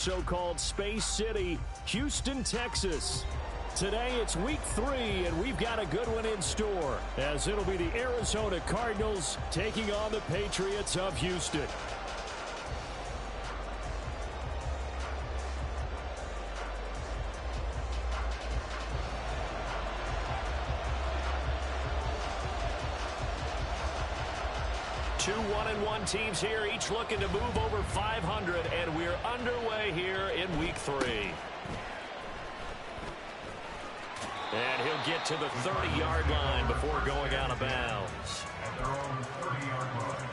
So-called Space City, Houston, Texas. Today it's week 3, and we've got a good one in store, as it'll be the Arizona Cardinals taking on the Patriots of Houston. Two 1-1 teams here, each looking to move over 500, and we're underway here in week 3. And he'll get to the 30-yard line before going out of bounds. At their own 30-yard line.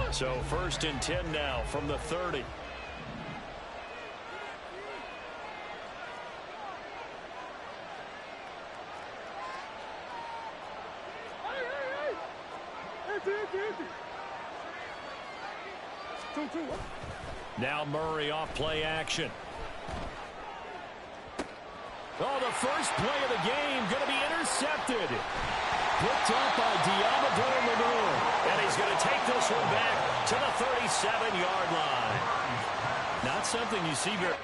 So 1st and 10 now from the 30. Now Murray off play action. Oh, the first play of the game going to be intercepted. Picked up by Diamador Manure. And he's going to take this one back to the 37-yard line. Not something you see very...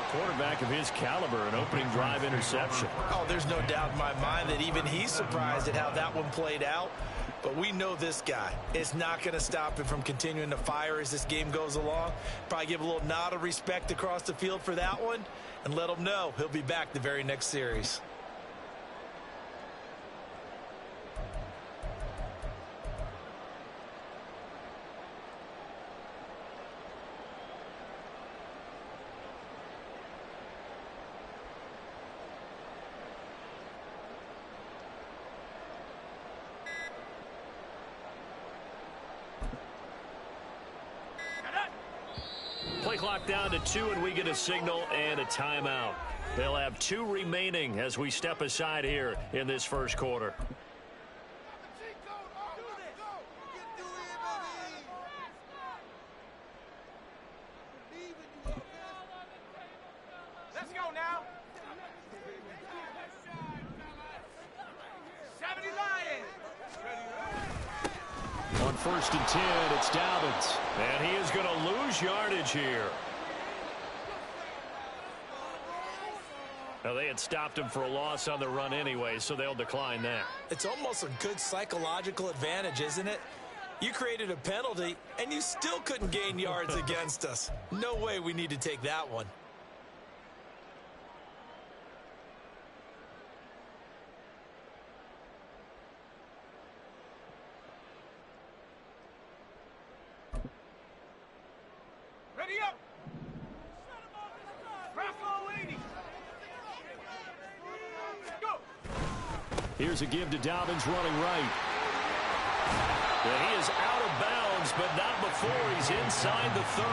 Quarterback of his caliber, an opening drive interception. Oh, there's no doubt in my mind that even he's surprised at how that one played out. But we know this guy. It's not going to stop him from continuing to fire as this game goes along. Probably give a little nod of respect across the field for that one and let him know he'll be back the very next series. Play clock down to 2, and we get a signal and a timeout. They'll have 2 remaining as we step aside here in this first quarter. Let's go now. 70 Lions. On 1st and 10, it's Dobbins. And he is going to lose yardage here. Now, they had stopped him for a loss on the run anyway, so they'll decline that. It's almost a good psychological advantage, isn't it? You created a penalty, and you still couldn't gain yards against us. No way we need to take that one. Ready up. Bravo 80. Go. Here's a give to Dobbins running right. And he is out of bounds, but not before he's inside the 30.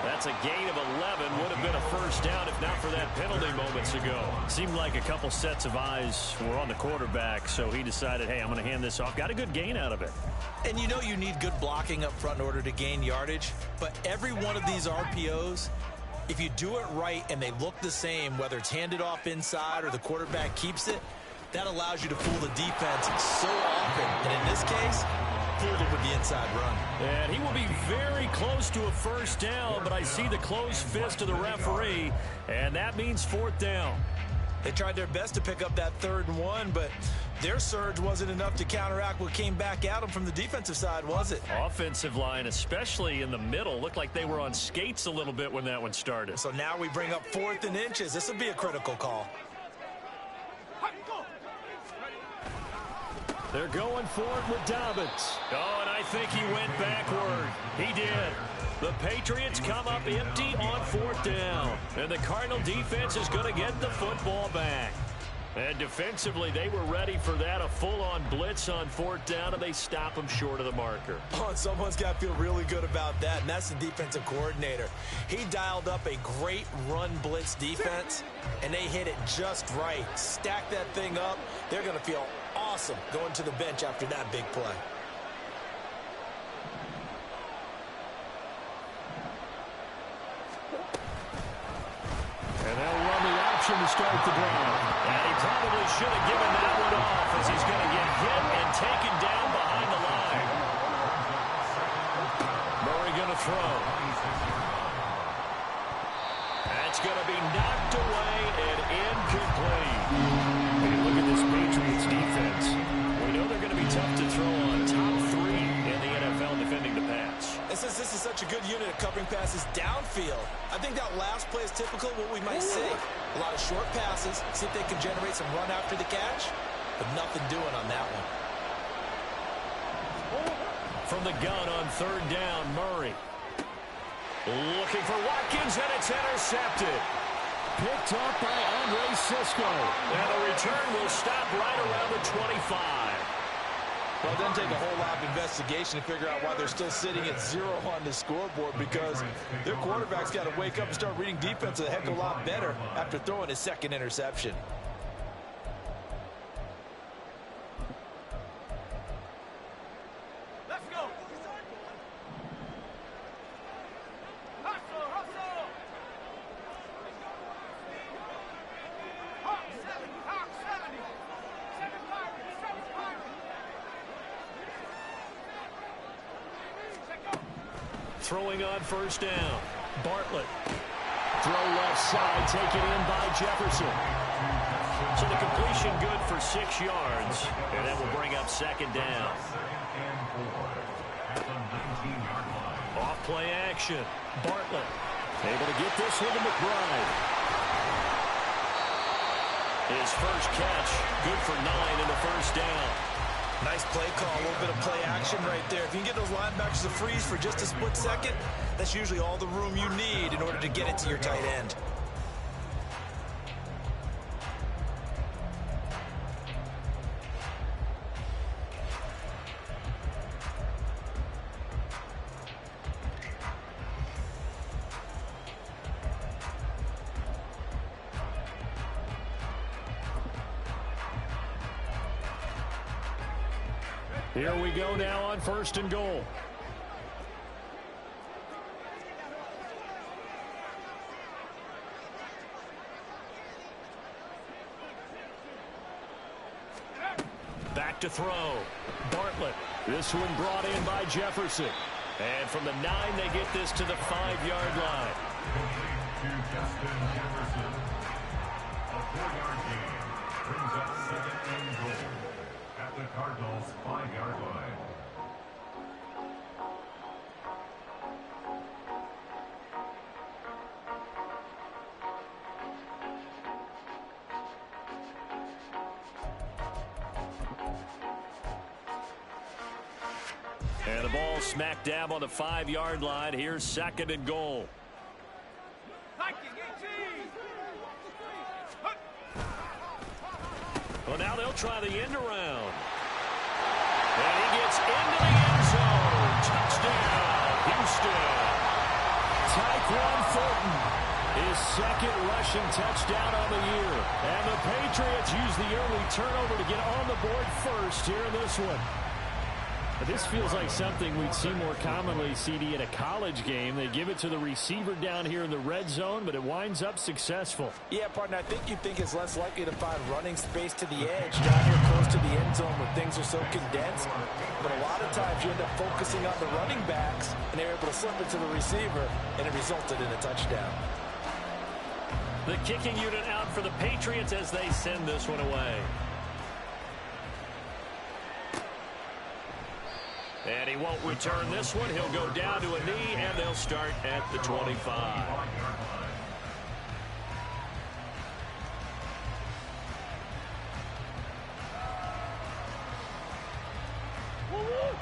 That's a gain of 11. Would have been a first down if not for that penalty moments ago. Seemed like a couple sets of eyes were on the quarterback, so he decided, hey, I'm going to hand this off. Got a good gain out of it. And you know you need good blocking up front in order to gain yardage, but every one of these RPOs, if you do it right and they look the same, whether it's handed off inside or the quarterback keeps it, that allows you to fool the defense so often. And in this case, fooled him with the inside run. And he will be very close to a first down, but I see the closed fist of the referee, and that means fourth down. They tried their best to pick up that 3rd and 1, but their surge wasn't enough to counteract what came back at them from the defensive side, was it? Offensive line, especially in the middle, looked like they were on skates a little bit when that one started. So now we bring up 4th and inches. This will be a critical call. They're going for it with Dobbins. Oh, and I think he went backward. He did. The Patriots come up empty on 4th down. And the Cardinal defense is going to get the football back. And defensively, they were ready for that, a full-on blitz on 4th down, and they stop them short of the marker. Oh, and someone's got to feel really good about that, and that's the defensive coordinator. He dialed up a great run blitz defense, and they hit it just right. Stack that thing up. They're going to feel awesome going to the bench after that big play. And they'll run the option to start the drive. And he probably should have given that one off as he's going to get hit and taken down behind the line. Murray going to throw. That's going to be knocked away and incomplete. When you look at this Patriots defense, we know they're going to be tough to throw on. Top 3 in the NFL defending the pass. And since this is such a good unit of covering passes downfield, I think that last play is typical of what we might see. A lot of short passes, see if they can generate some run after the catch, but nothing doing on that one. From the gun on 3rd down, Murray. Looking for Watkins, and it's intercepted. Picked up by Andre Sisco. And the return will stop right around the 25. Well, it doesn't take a whole lot of investigation to figure out why they're still sitting at 0 on the scoreboard, because their quarterback's got to wake up and start reading defense a heck of a lot better after throwing his 2nd interception. Let's go. Hustle, hustle. Hawk 70, Hawk 70. 7 Pirates, 7 Pirates. Throwing on 1st down. Bartlett. Throw left side, taken in by Jefferson. So the completion good for 6 yards. And that will bring up 2nd down. Off play action. Bartlett. Able to get this one to McBride. His first catch. Good for 9 in the 1st down. Nice play call, a little bit of play action right there. If you can get those linebackers to freeze for just a split second, that's usually all the room you need in order to get it to your tight end. Here we go now on 1st and goal. Back to throw. Bartlett. This one brought in by Jefferson. And from the 9, they get this to the 5-yard line. To Justin Jefferson. A 4-yard gain brings up 2nd and goal at the Cardinals' 5-yard line. And the ball smack dab on the 5-yard line. Here's 2nd and goal. Well, now they'll try the end around. And he gets into the end zone. Touchdown, Houston. Tyquan Thornton, his 2nd rushing touchdown on the year. And the Patriots use the early turnover to get on the board first here in this one. This feels like something we'd see more commonly, CD, in a college game. They give it to the receiver down here in the red zone, but it winds up successful. Yeah, partner, I think you think it's less likely to find running space to the edge down here close to the end zone where things are so condensed. But a lot of times you end up focusing on the running backs, and they're able to slip it to the receiver, and it resulted in a touchdown. The kicking unit out for the Patriots as they send this one away. And he won't return this one. He'll go down to a knee, and they'll start at the 25.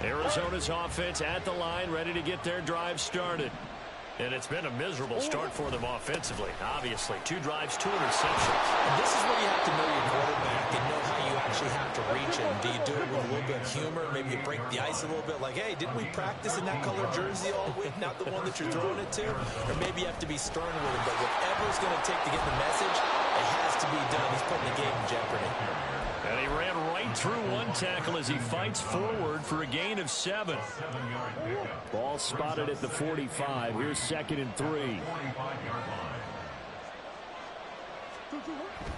Arizona's offense at the line, ready to get their drive started. And it's been a miserable start for them offensively, obviously. 2 drives, 2 interceptions. And this is where you have to know your quarterback and know how you actually have to reach him. Do you do it with a little bit of humor? Maybe you break the ice a little bit, like, hey, didn't we practice in that color jersey all week, not the one that you're throwing it to? Or maybe you have to be stern with him. But whatever it's going to take to get the message, it has to be done. He's putting the game in jeopardy. And he ran right through one tackle as he fights forward for a gain of 7. Ball spotted at the 45. Here's 2nd and 3.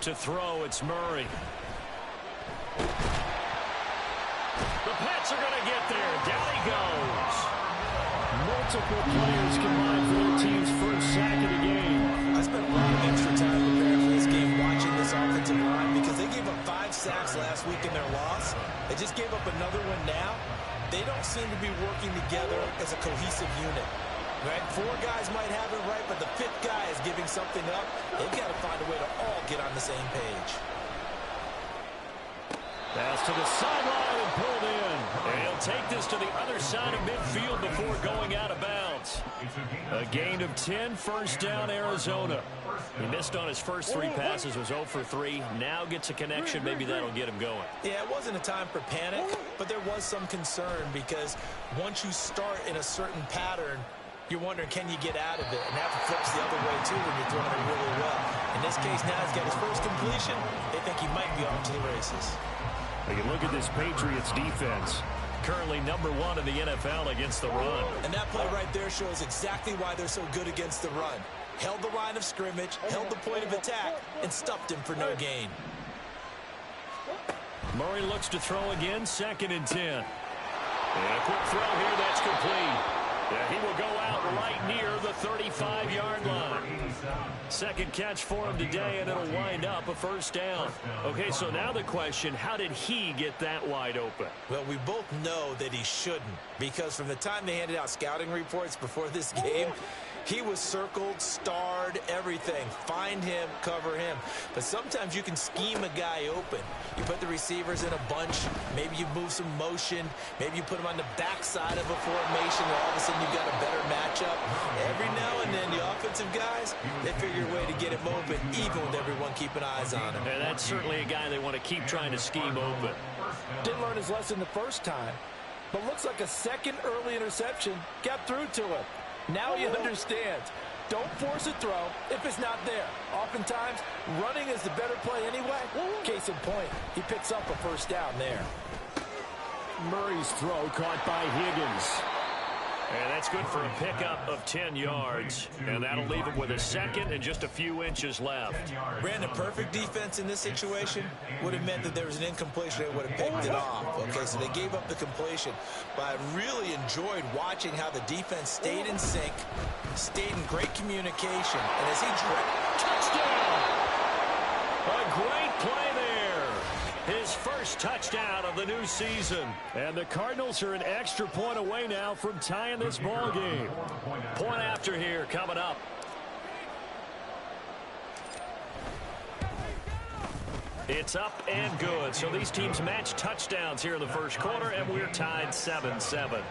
To throw, it's Murray. The Pats are going to get there. Down he goes. Multiple players combined for their team's first sack of the game. I spent a lot of extra time preparing for this game watching this offensive line because they gave up 5 sacks last week in their loss. They just gave up another one now. They don't seem to be working together as a cohesive unit. Right? 4 guys might have it right, but the 5th guy is giving something up. They've got to find a way to all get on the same page. Pass to the sideline and pulled in. And he'll take this to the other side of midfield before going out of bounds. A gain of 10, first down, Arizona. He missed on his first 3 passes, was 0 for 3. Now gets a connection. Maybe that'll get him going. Yeah, it wasn't a time for panic, but there was some concern because once you start in a certain pattern, you're wondering, can you get out of it? And that flips the other way, too, when you're throwing it really well. In this case, now he's got his first completion. They think he might be off to the races. You look at this Patriots defense. Currently number 1 in the NFL against the run. And that play right there shows exactly why they're so good against the run. Held the line of scrimmage, held the point of attack, and stuffed him for no gain. Murray looks to throw again, 2nd and 10. And a quick throw here, that's complete. Yeah, he will go out right near the 35-yard line. 2nd catch for him today, and it'll wind up a first down. Okay, so now the question, how did he get that wide open? Well, we both know that he shouldn't, because from the time they handed out scouting reports before this game, he was circled, starred, everything. Find him, cover him. But sometimes you can scheme a guy open. You put the receivers in a bunch. Maybe you move some motion. Maybe you put him on the backside of a formation, and all of a sudden you've got a better matchup. Every now and then, the offensive guys, they figure a way to get him open, even with everyone keeping eyes on him. And that's certainly a guy they want to keep trying to scheme open. Didn't learn his lesson the first time, but looks like a second early interception got through to him. Now he understands. Don't force a throw if it's not there. Oftentimes, running is the better play anyway. Case in point, he picks up a first down there. Murray's throw caught by Higgins. And that's good for a pickup of 10 yards. And that'll leave him with a 2nd and just a few inches left. Brandon, perfect defense in this situation would have meant that there was an incompletion. They would have picked it off. Okay, so they gave up the completion. But I really enjoyed watching how the defense stayed in sync, stayed in great communication. And as he touchdown! A great play there. His first touchdown of the new season. And the Cardinals are an extra point away now from tying this ball game. Point after here coming up. It's up and good. So these teams match touchdowns here in the first quarter, and we're tied 7-7.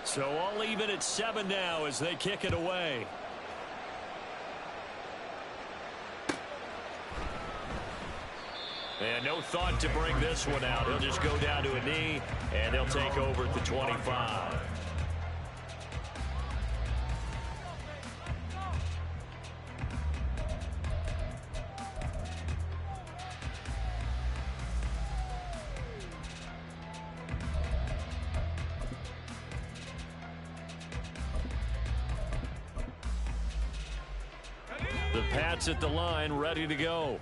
So all even at 7 now as they kick it away. And no thought to bring this one out. He'll just go down to a knee, and they'll take over at the 25. The Pats at the line, ready to go.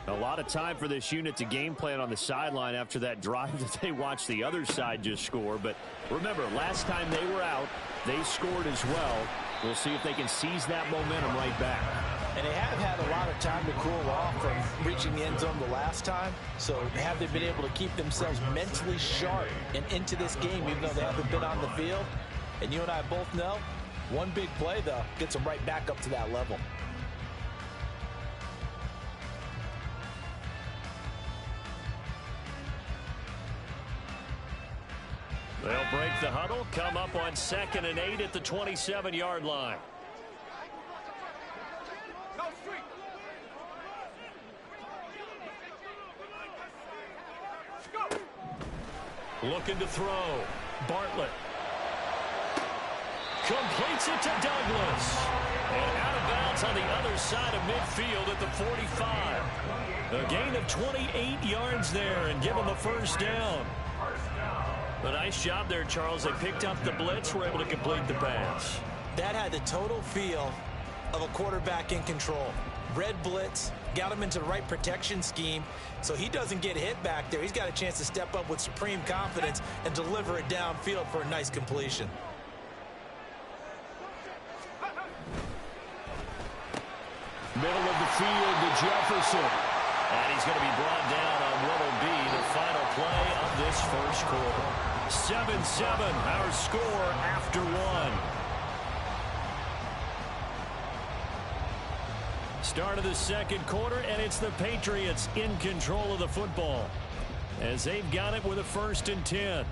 A lot of time for this unit to game plan on the sideline after that drive that they watched the other side just score. But remember, last time they were out, they scored as well. We'll see if they can seize that momentum right back. And they have had a lot of time to cool off from reaching the end zone the last time. So have they been able to keep themselves mentally sharp and into this game, even though they haven't been on the field? And you and I both know, one big play, though, gets them right back up to that level. They'll break the huddle, come up on 2nd and 8 at the 27-yard line. No street. Go. Looking to throw. Bartlett. Completes it to Douglas. And out of bounds on the other side of midfield at the 45. A gain of 28 yards there and give them the first down. A nice job there, Charles. They picked up the blitz, were able to complete the pass. That had the total feel of a quarterback in control. Red blitz, got him into the right protection scheme, so he doesn't get hit back there. He's got a chance to step up with supreme confidence and deliver it downfield for a nice completion. Middle of the field to Jefferson. And he's going to be brought down on what will be the final play of this first quarter. 7-7, our score after one. Start of the second quarter, and it's the Patriots in control of the football as they've got it with a 1st and 10.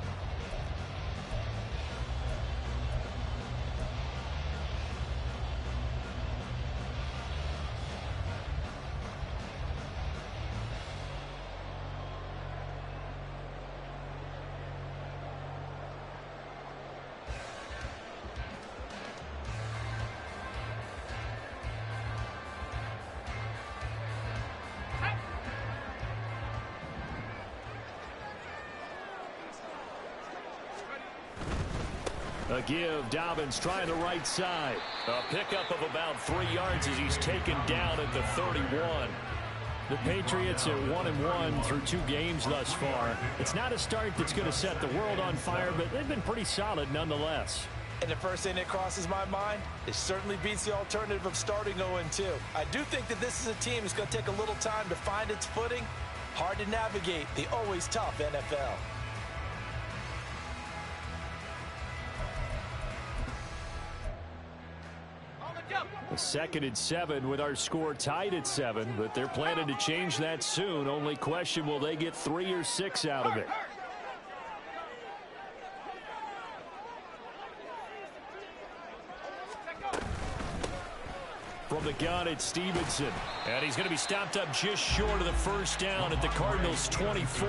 A give, Dobbins trying the right side. A pickup of about 3 yards as he's taken down at the 31. The Patriots are 1-1 through 2 games thus far. It's not a start that's going to set the world on fire, but they've been pretty solid nonetheless. And the first thing that crosses my mind, it certainly beats the alternative of starting 0-2. I do think that this is a team that's going to take a little time to find its footing. Hard to navigate the always tough NFL. A 2nd and 7 with our score tied at 7, but they're planning to change that soon. Only question, will they get 3 or 6 out of it? From the gun, it's Stevenson. And he's going to be stopped up just short of the first down at the Cardinals' 24.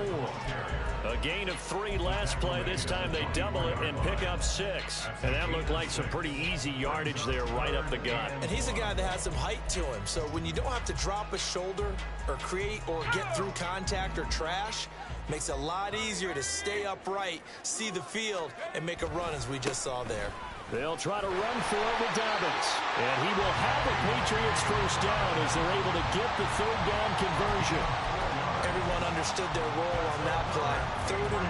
A gain of 3 last play. This time they double it and pick up 6. And that looked like some pretty easy yardage there right up the gut. And he's a guy that has some height to him. So when you don't have to drop a shoulder or create or get through contact or trash, makes it a lot easier to stay upright, see the field, and make a run as we just saw there. They'll try to run for it with Dobbins. And he will have the Patriots first down as they're able to get the 3rd down conversion. Everyone understood their role on that play. 3rd and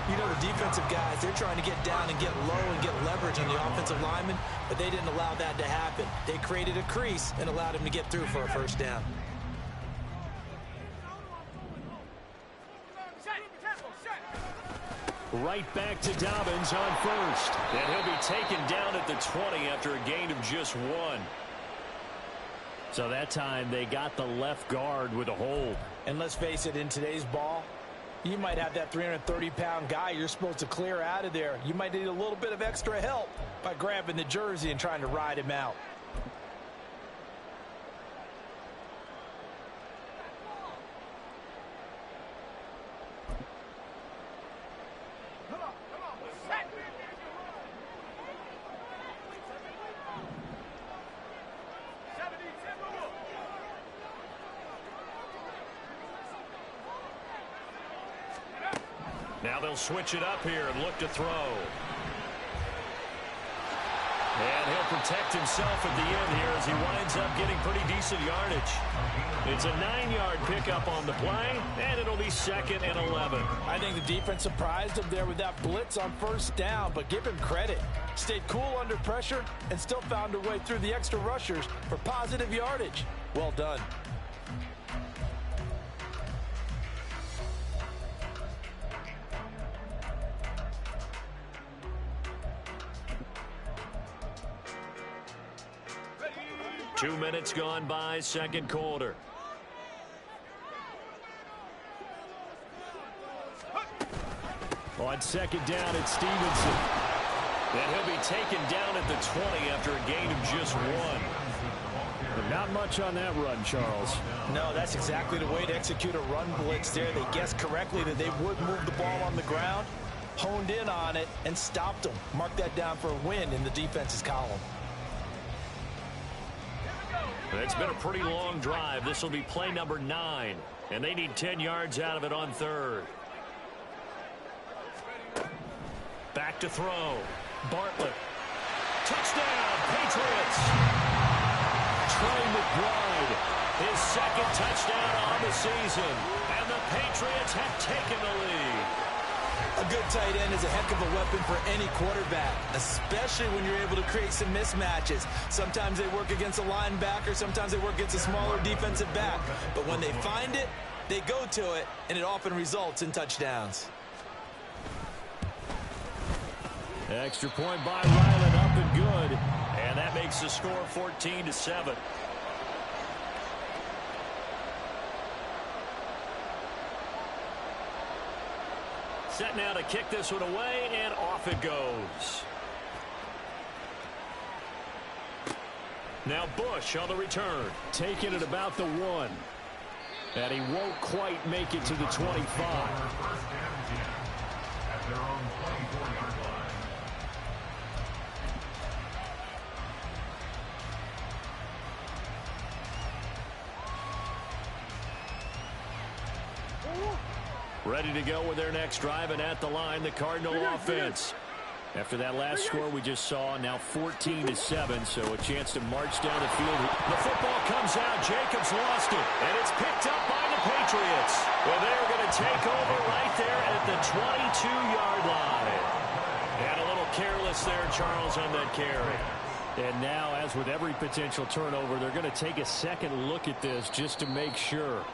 1, you know the defensive guys, they're trying to get down and get low and get leverage on the offensive lineman, but they didn't allow that to happen. They created a crease and allowed him to get through for a first down. Right back to Dobbins on 1st. And he'll be taken down at the 20 after a gain of just 1. So that time they got the left guard with a hold. And let's face it, in today's ball, you might have that 330-pound guy you're supposed to clear out of there. You might need a little bit of extra help by grabbing the jersey and trying to ride him out. Now they'll switch it up here and look to throw. And he'll protect himself at the end here as he winds up getting pretty decent yardage. It's a 9-yard pickup on the play, and it'll be 2nd and 11. I think the defense surprised him there with that blitz on first down, but give him credit. Stayed cool under pressure and still found a way through the extra rushers for positive yardage. Well done. Ready. 2 minutes gone by, second quarter. On second down, it's Stevenson. And he'll be taken down at the 20 after a gain of just 1. Not much on that run, Charles. No, that's exactly the way to execute a run blitz there. They guessed correctly that they would move the ball on the ground, honed in on it, and stopped them. Mark that down for a win in the defense's column. It's been a pretty long drive. This will be play number 9, and they need 10 yards out of it on third. Back to throw. Bartlett. Touchdown, Patriots. Trey McBride, his second touchdown on the season. And the Patriots have taken the lead. A good tight end is a heck of a weapon for any quarterback, especially when you're able to create some mismatches. Sometimes they work against a linebacker, sometimes they work against a smaller defensive back. But when they find it, they go to it, and it often results in touchdowns. Extra point by Ryland, up and good. And that makes the score 14-7. Set now to kick this one away, and off it goes. Now Bush on the return. Taking it about the 1. And he won't quite make it to the 25. First down again at their own 24-yard line. Ready to go with their next drive, and at the line, the Cardinal offense. After that last score we just saw, now 14-7, so a chance to march down the field. The football comes out. Jacobs lost it, and it's picked up by the Patriots. Well, they're going to take over right there at the 22-yard line. And a little careless there, Charles, on that carry. And now, as with every potential turnover, they're going to take a second look at this just to make sure.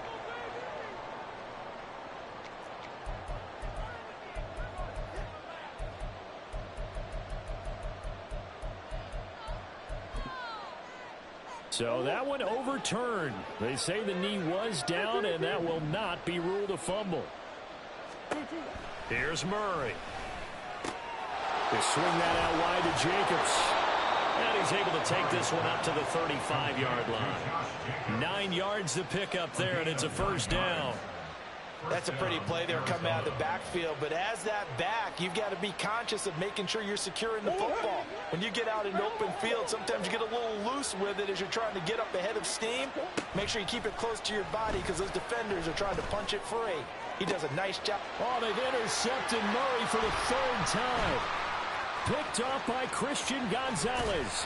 So that one overturned. They say the knee was down, and that will not be ruled a fumble. Here's Murray. They swing that out wide to Jacobs. And he's able to take this one up to the 35-yard line. 9 yards to pick up there, and it's a first down. That's a pretty play there coming out of the backfield, but as that back, you've got to be conscious of making sure you're securing the football. When you get out in open field, sometimes you get a little loose with it as you're trying to get up ahead of steam. Make sure you keep it close to your body because those defenders are trying to punch it free. He does a nice job. Oh, they've intercepted Murray for the 3rd time. Picked off by Christian Gonzalez.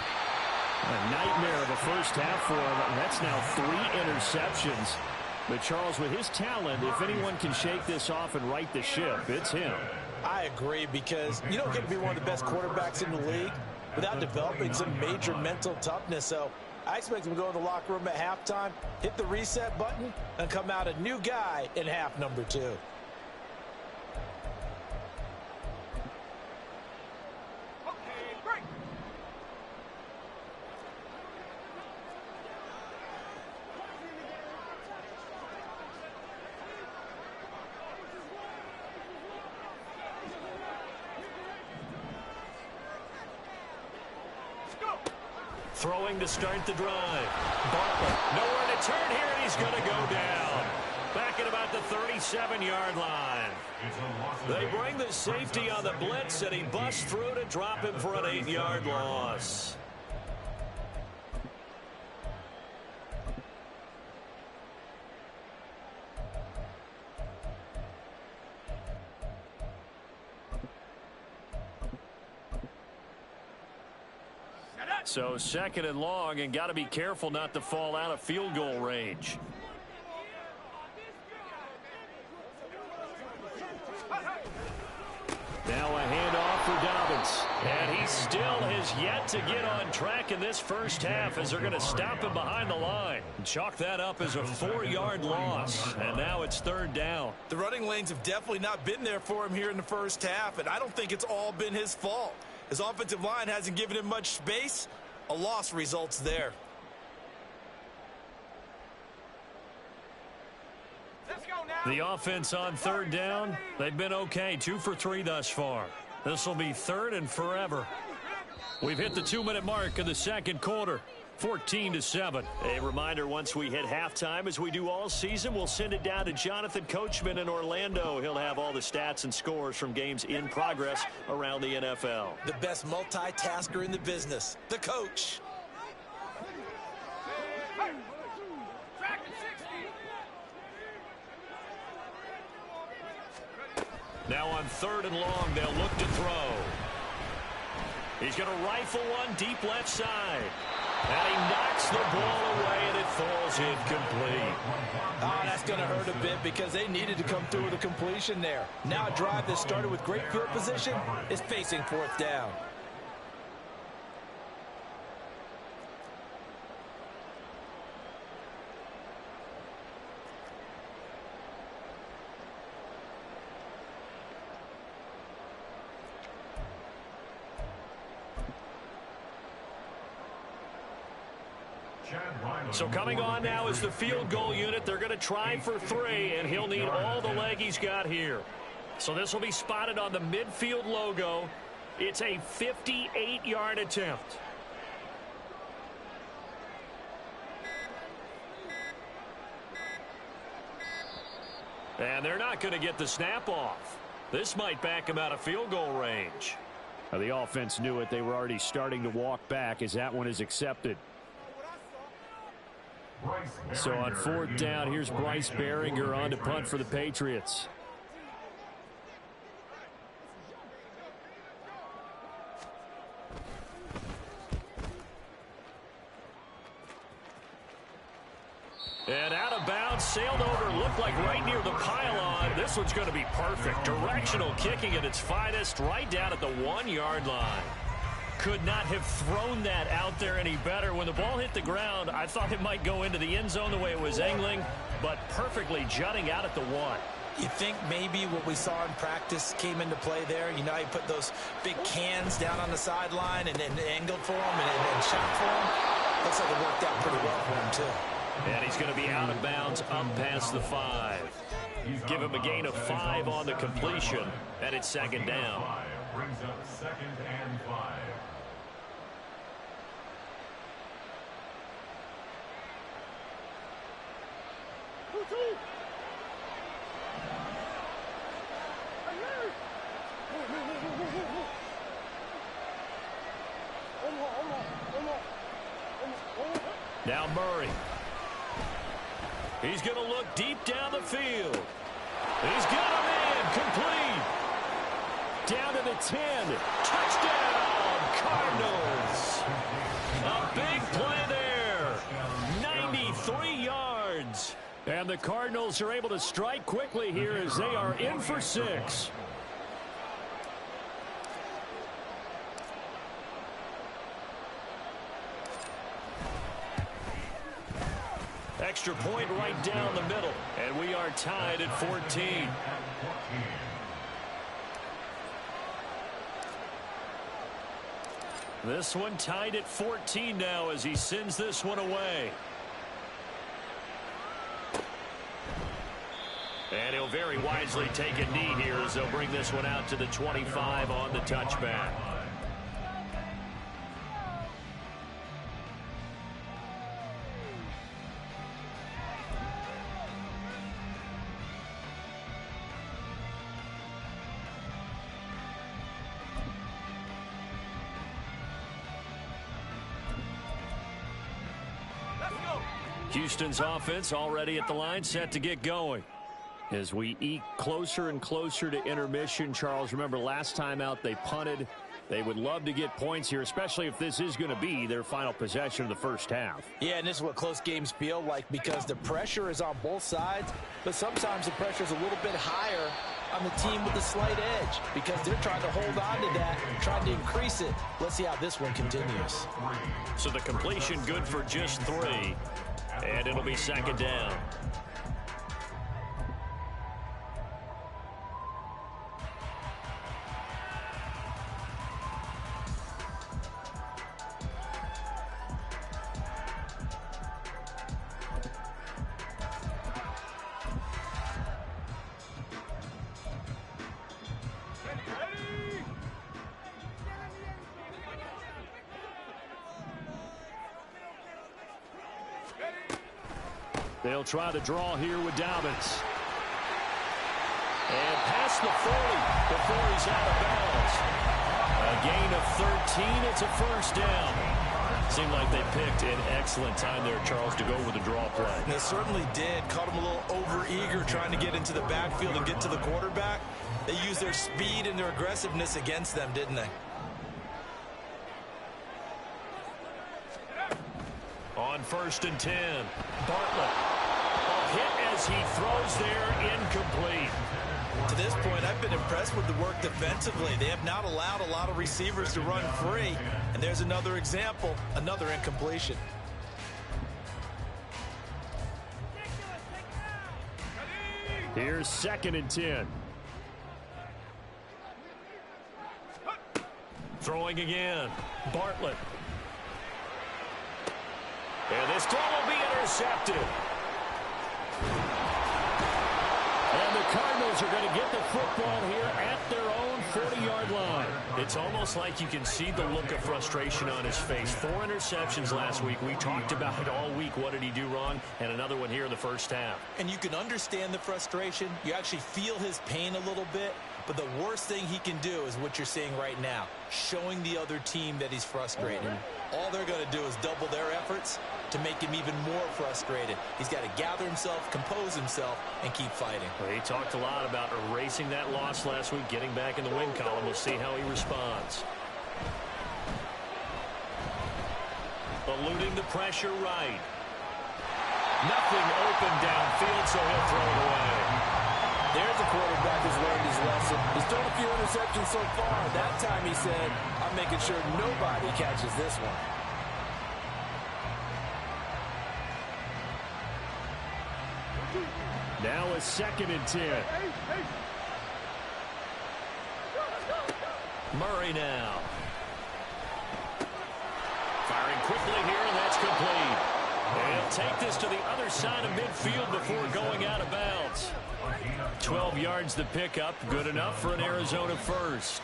A nightmare of a first half for him, and that's now 3 interceptions. But Charles, with his talent, if anyone can shake this off and right the ship, it's him. I agree, because you don't get to be one of the best quarterbacks in the league without developing some major mental toughness. So I expect him to go to the locker room at halftime, hit the reset button, and come out a new guy in half number 2. Okay, break. Throwing to start the drive. Bartlett, nowhere to turn here, and he's going to go down. Back at about the 37-yard line. They bring the safety on the blitz, and he busts through to drop him for an 8-yard loss. So second and long, and got to be careful not to fall out of field goal range. Now a handoff for Dobbins. And he still has yet to get on track in this first half as they're going to stop him behind the line. Chalk that up as a 4-yard loss. And now it's third down. The running lanes have definitely not been there for him here in the first half, and I don't think it's all been his fault. His offensive line hasn't given him much space. A loss results there. The offense on third down, they've been okay. 2 for 3 thus far. This will be third and forever. We've hit the 2-minute mark of the second quarter. 14-7. A reminder, once we hit halftime, as we do all season, we'll send it down to Jonathan Coachman in Orlando. He'll have all the stats and scores from games in progress around the NFL. The best multitasker in the business, the coach. Now on third and long, they'll look to throw. He's going to rifle one deep left side. And he knocks the ball away, and it falls incomplete. Oh, that's going to hurt a bit because they needed to come through with a completion there. Now a drive that started with great field position is facing fourth down. So coming on now is the field goal unit. They're going to try for 3, and he'll need all the leg he's got here. So this will be spotted on the midfield logo. It's a 58-yard attempt. And they're not going to get the snap off. This might back him out of field goal range. Now, the offense knew it. They were already starting to walk back as that one is accepted. So on fourth down, here's Bryce Behringer on to punt for the Patriots. And out of bounds, sailed over, looked like right near the pylon. This one's going to be perfect. Directional kicking at its finest, right down at the 1-yard line. Could not have thrown that out there any better. When the ball hit the ground, I thought it might go into the end zone the way it was angling, but perfectly jutting out at the 1. You think maybe what we saw in practice came into play there? You know, you put those big cans down on the sideline and angled for him and shot for him. Looks like it worked out pretty well for him, too. And he's going to be out of bounds up past the 5. Give him a gain of 5 on the completion, and it's second down. Brings up 2nd and 5. Now Murray. He's going to look deep down the field. He's got him in. Complete. Down to the 10. Touchdown, Cardinals. A big play there. 93 yards. And the Cardinals are able to strike quickly here as they are in for 6. Extra point right down the middle. And we are tied at 14. This one tied at 14 now as he sends this one away. And he'll very wisely take a knee here as they'll bring this one out to the 25 on the touchback. Houston's offense already at the line, set to get going. As we eke closer and closer to intermission, Charles, remember last time out they punted. They would love to get points here, especially if this is going to be their final possession of the first half. Yeah, and this is what close games feel like because the pressure is on both sides, but sometimes the pressure is a little bit higher on the team with the slight edge because they're trying to hold on to that, trying to increase it. Let's see how this one continues. So the completion good for just 3, and it'll be second down. They'll try the draw here with Dobbins. And past the 40 before he's out of bounds. A gain of 13. It's a first down. Seemed like they picked an excellent time there, Charles, to go with the draw play. They certainly did. Caught him a little over-eager trying to get into the backfield and get to the quarterback. They used their speed and their aggressiveness against them, didn't they? On 1st and 10, Bartlett. A hit as he throws there, incomplete. To this point, I've been impressed with the work defensively. They have not allowed a lot of receivers to run free. And there's another example, another incompletion. Here's 2nd and 10. Throwing again, Bartlett. And this throw will be intercepted. And the Cardinals are going to get the football here at their own 40-yard line. It's almost like you can see the look of frustration on his face. 4 interceptions last week. We talked about it all week. What did he do wrong? And another one here in the first half. And you can understand the frustration. You actually feel his pain a little bit. But the worst thing he can do is what you're seeing right now, showing the other team that he's frustrated. All they're going to do is double their efforts to make him even more frustrated. He's got to gather himself, compose himself, and keep fighting. Well, he talked a lot about erasing that loss last week, getting back in the win column. We'll see how he responds. Eluding the pressure right. Nothing open downfield, so he'll throw it away. There's a quarterback who's learned his lesson. He's thrown a few interceptions so far. That time he said, I'm making sure nobody catches this one. Now a 2nd and 10. Murray now. Firing quickly here, and that's complete. And he'll take this to the other side of midfield before going out of bounds. 12 yards the pickup, good enough for an Arizona first.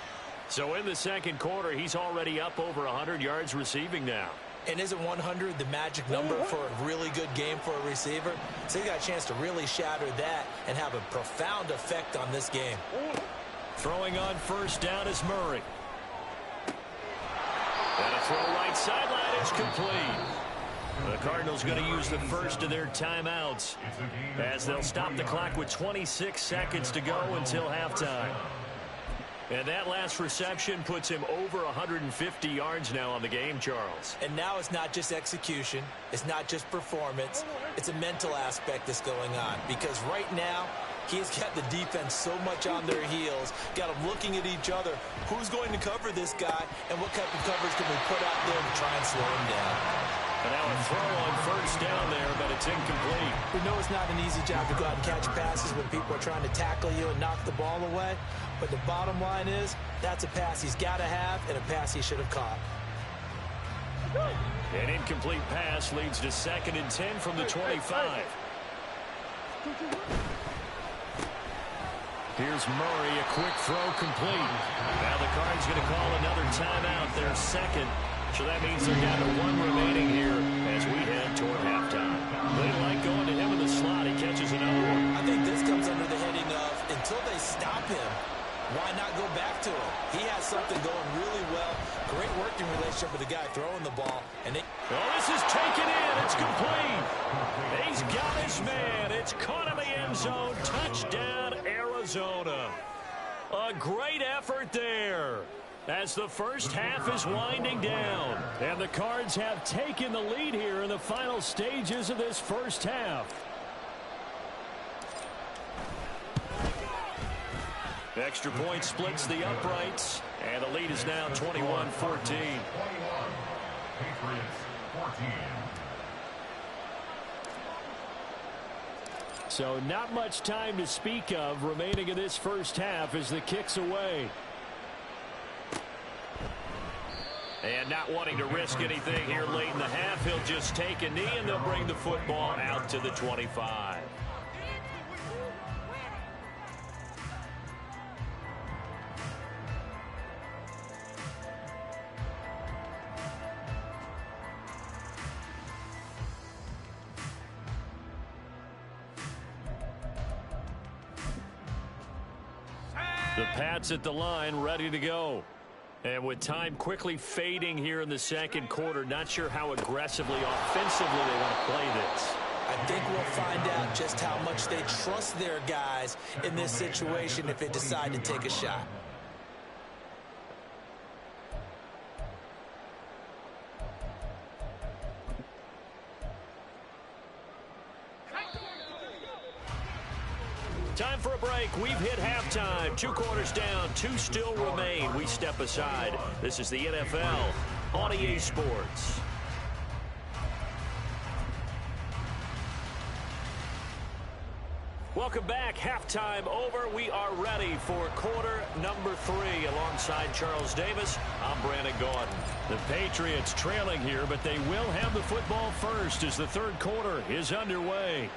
So in the second quarter, he's already up over 100 yards receiving now. And isn't 100 the magic number for a really good game for a receiver? So he got a chance to really shatter that and have a profound effect on this game. Throwing on first down is Murray. And a throw right sideline is complete. The Cardinals going to use the first of their timeouts as they'll stop the clock with 26 seconds to go until halftime. And that last reception puts him over 150 yards now on the game, Charles. And now it's not just execution. It's not just performance. It's a mental aspect that's going on. Because right now, he's got the defense so much on their heels, got them looking at each other. Who's going to cover this guy, and what type of coverage can we put out there to try and slow him down? And now a throw on first down there, but it's incomplete. We know it's not an easy job to go out and catch passes when people are trying to tackle you and knock the ball away. But the bottom line is, that's a pass he's got to have and a pass he should have caught. An incomplete pass leads to 2nd and 10 from the 25. Here's Murray, a quick throw complete. Now the Cards going to call another timeout, their second. So that means they're down to 1 remaining here as we head toward halftime. They like going to him in the slot. He catches another one. I think this comes under the heading of, until they stop him, why not go back to him? He has something going really well. Great working relationship with the guy throwing the ball. And oh, this is taken in. It's complete. He's got his man. It's caught in the end zone. Touchdown, Arizona. A great effort there. as the first half is winding down. And the Cards have taken the lead here in the final stages of this first half. Extra point splits the uprights, and the lead is now 21-14. 21. Patriots 14. So not much time to speak of remaining in this first half as the kick's away. And not wanting to risk anything here late in the half, he'll just take a knee, and they'll bring the football out to the 25. The Pats at the line, ready to go. And with time quickly fading here in the second quarter, not sure how aggressively, offensively they want to play this. I think we'll find out just how much they trust their guys in this situation if they decide to take a shot. Time for a break. We've hit halftime. 2 quarters down. 2 still remain. We step aside. This is the NFL on EA Sports. Welcome back. Halftime over. We are ready for quarter number 3. Alongside Charles Davis, I'm Brandon Gordon. The Patriots trailing here, but they will have the football first as the third quarter is underway.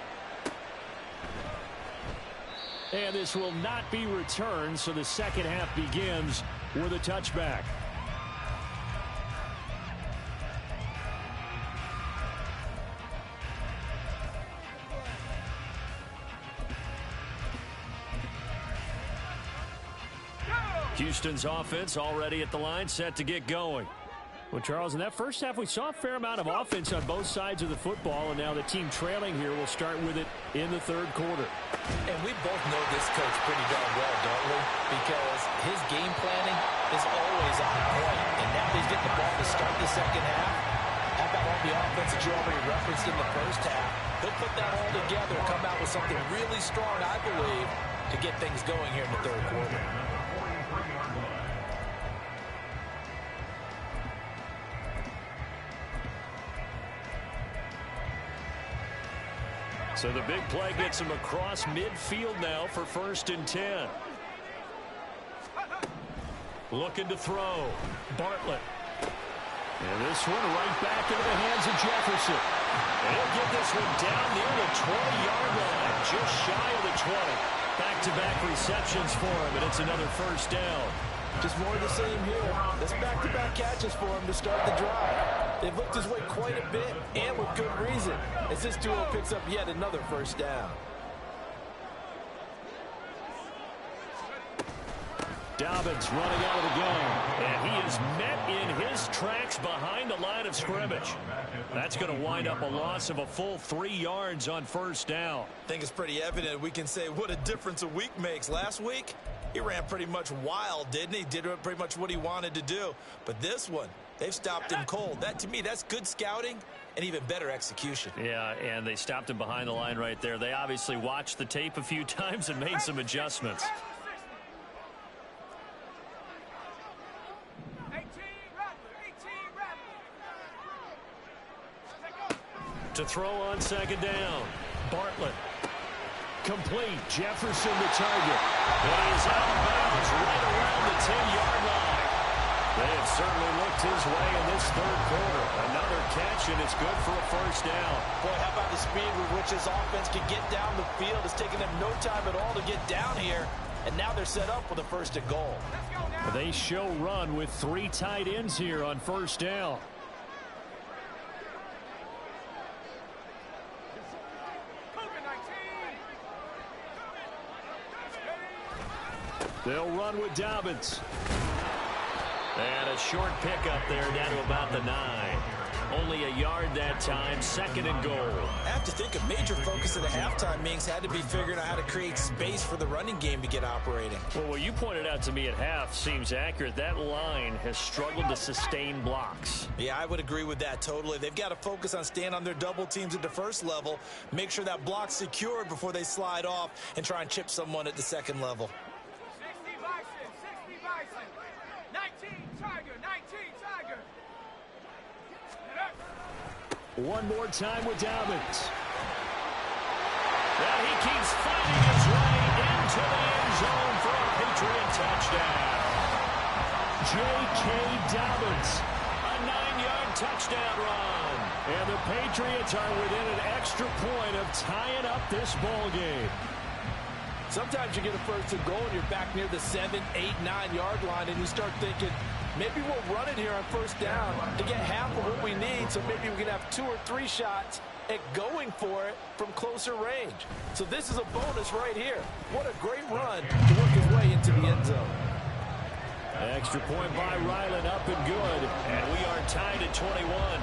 And this will not be returned, so the second half begins with a touchback. Houston's offense already at the line, set to get going. Well, Charles, in that first half, we saw a fair amount of offense on both sides of the football, and now the team trailing here will start with it in the third quarter. And we both know this coach pretty darn well, don't we? Because his game planning is always on point. And now he's getting the ball to start the second half. How about all the offense that you already referenced in the first half? He'll put that all together, come out with something really strong, I believe, to get things going here in the third quarter. So the big play gets him across midfield now for 1st and 10. Looking to throw. Bartlett. And this one right back into the hands of Jefferson. And he'll get this one down near the 20-yard line, just shy of the 20. Back-to-back receptions for him, and it's another first down. Just more of the same here. That's back-to-back catches for him to start the drive. They've looked his way quite a bit, and with good reason, as this duo picks up yet another first down. Dobbins running out of the gun. And he is met in his tracks behind the line of scrimmage. That's going to wind up a loss of a full 3 yards on first down. I think it's pretty evident we can say what a difference a week makes. Last week, he ran pretty much wild, didn't he? Did pretty much what he wanted to do. But this one, they've stopped him cold. That, to me, that's good scouting and even better execution. Yeah, and they stopped him behind the line right there. They obviously watched the tape a few times and made some adjustments. To throw on second down. Bartlett. Complete. Jefferson the target. And he's out of bounds right around the 10-yard line. They have certainly looked his way in this third quarter. Another catch, and it's good for a first down. Boy, how about the speed with which his offense can get down the field? It's taken them no time at all to get down here. And now they're set up with a 1st and goal. They show run with 3 tight ends here on first down. They'll run with Dobbins. And a short pickup there down to about the 9. Only a yard that time, 2nd and goal. I have to think a major focus of the halftime meetings had to be figuring out how to create space for the running game to get operating. Well, what you pointed out to me at half seems accurate. That line has struggled to sustain blocks. Yeah, I would agree with that totally. They've got to focus on staying on their double teams at the first level, make sure that block's secured before they slide off and try and chip someone at the second level. 60 Bison, 60 Bison. 19 Tiger, 19 Tiger. One more time with Dobbins. Well, he keeps fighting his way into the end zone for a Patriot touchdown. J.K. Dobbins, a 9-yard touchdown run. And the Patriots are within an extra point of tying up this ball game. Sometimes you get a 1st and goal and you're back near the 7, 8, 9-yard line and you start thinking, maybe we'll run it here on 1st down to get half of what we need, so maybe we can have 2 or 3 shots at going for it from closer range. So this is a bonus right here. What a great run to work his way into the end zone. Extra point by Ryland, up and good. And we are tied at 21.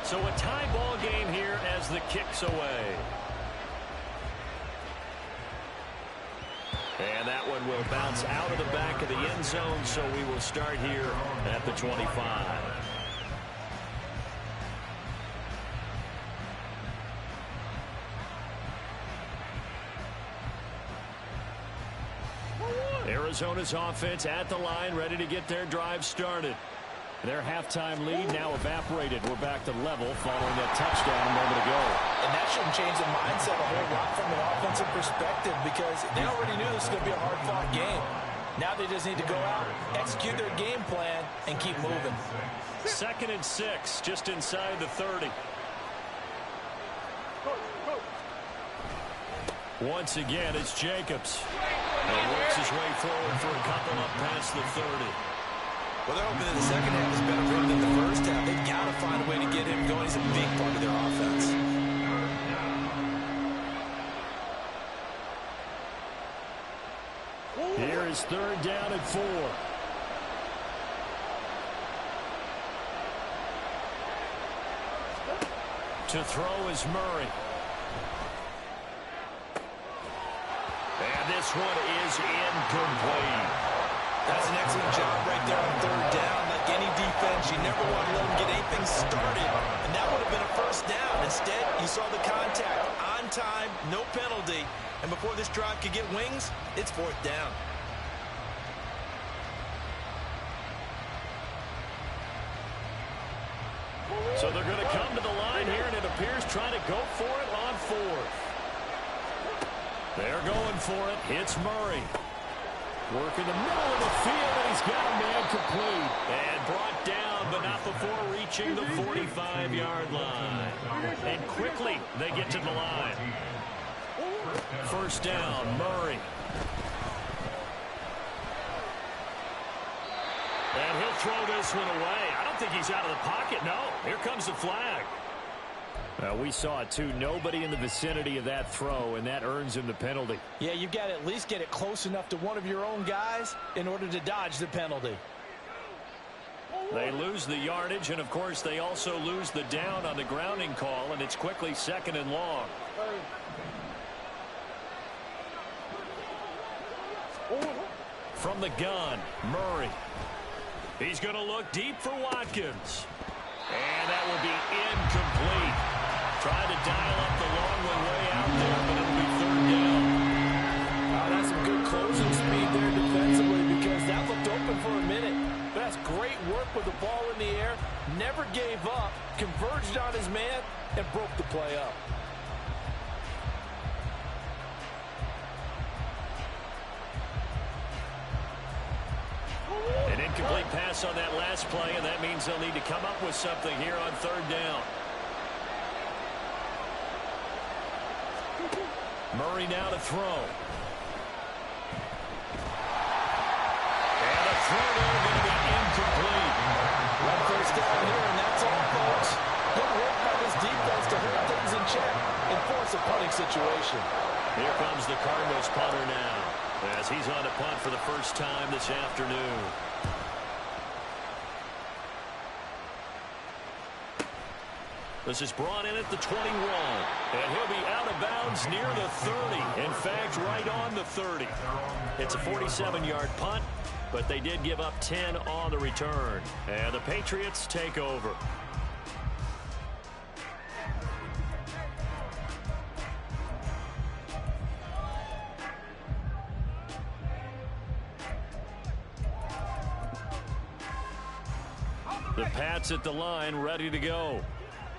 So a tie ball game here as the kick's away. And that one will bounce out of the back of the end zone, so we will start here at the 25. Arizona's offense at the line, ready to get their drive started. Their halftime lead now evaporated. We're back to level following that touchdown a moment ago. And that shouldn't change the mindset a whole lot from an offensive perspective because they already knew this was going to be a hard-fought game. Now they just need to go out, execute their game plan, and keep moving. 2nd and 6, just inside the 30. Once again, it's Jacobs. He works his way forward for a couple up past the 30. Well, they're hoping that the second half is better for him than the first half. They've got to find a way to get him going. He's a big part of their offense. Here is 3rd down and 4. To throw is Murray. And this one is incomplete. That's an excellent job right there on 3rd down. Like any defense, you never want to let them get anything started. And that would have been a 1st down. Instead, you saw the contact on time, no penalty. And before this drive could get wings, it's 4th down. So they're going to come to the line here, and it appears trying to go for it on 4th. They're going for it. Hits Murray. Working the middle of the field, and he's got a man complete. And brought down, but not before reaching the 45-yard line. And quickly, they get to the line. 1st down, Murray. And he'll throw this one away. I don't think he's out of the pocket. No, here comes the flag. We saw it, too. Nobody in the vicinity of that throw, and that earns him the penalty. Yeah, you've got to at least get it close enough to one of your own guys in order to dodge the penalty. They lose the yardage, and, of course, they also lose the down on the grounding call, and it's quickly 2nd and long. From the gun, Murray. He's going to look deep for Watkins. And that will be incomplete. Trying to dial up the long way out there, but it'll be 3rd down. That's some good closing speed there defensively because that looked open for a minute. But that's great work with the ball in the air. Never gave up, converged on his man, and broke the play up. An incomplete pass on that last play, and that means they'll need to come up with something here on 3rd down. Murray now to throw. And a throw there going to be incomplete. One 1st down here, and that's all, folks. Good work by this defense to hold things in check and force a punting situation. Here comes the Cardinals punter now, as he's on to punt for the first time this afternoon. This is brought in at the 21, and he'll be out of bounds near the 30. In fact, right on the 30. It's a 47-yard punt, but they did give up 10 on the return. And the Patriots take over. The Pats at the line, ready to go.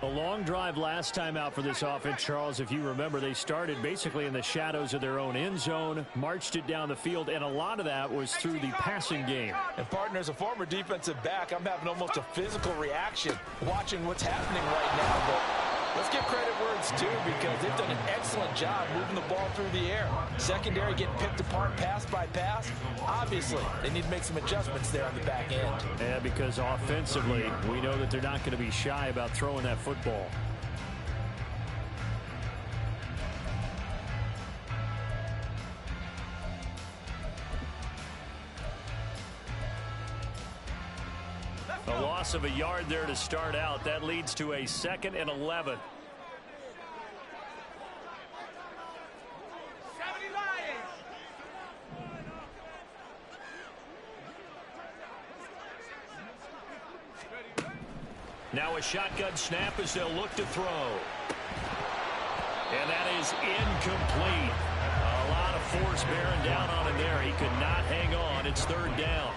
A long drive last time out for this offense, Charles. If you remember, they started basically in the shadows of their own end zone, marched it down the field, and a lot of that was through the passing game. And, partner, as a former defensive back, I'm having almost a physical reaction watching what's happening right now. But let's give credit where it's due, because they've done an excellent job moving the ball through the air. Secondary getting picked apart pass by pass. Obviously, they need to make some adjustments there on the back end. Yeah, because offensively, we know that they're not going to be shy about throwing that football. A loss of a yard there to start out. That leads to a 2nd and 11. Now a shotgun snap as they'll look to throw. And that is incomplete. A lot of force bearing down on him there. He could not hang on. It's 3rd down.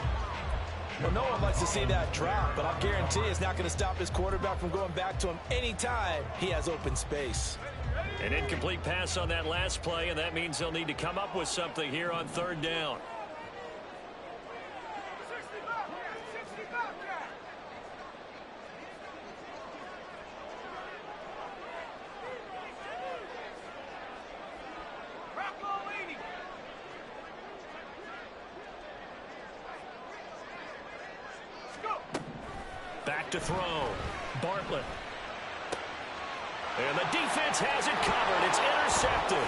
Well, no one likes to see that drop, but I guarantee it's not going to stop his quarterback from going back to him anytime he has open space. An incomplete pass on that last play, and that means they'll need to come up with something here on 3rd down. Back to throw. Bartlett. And the defense has it covered. It's intercepted.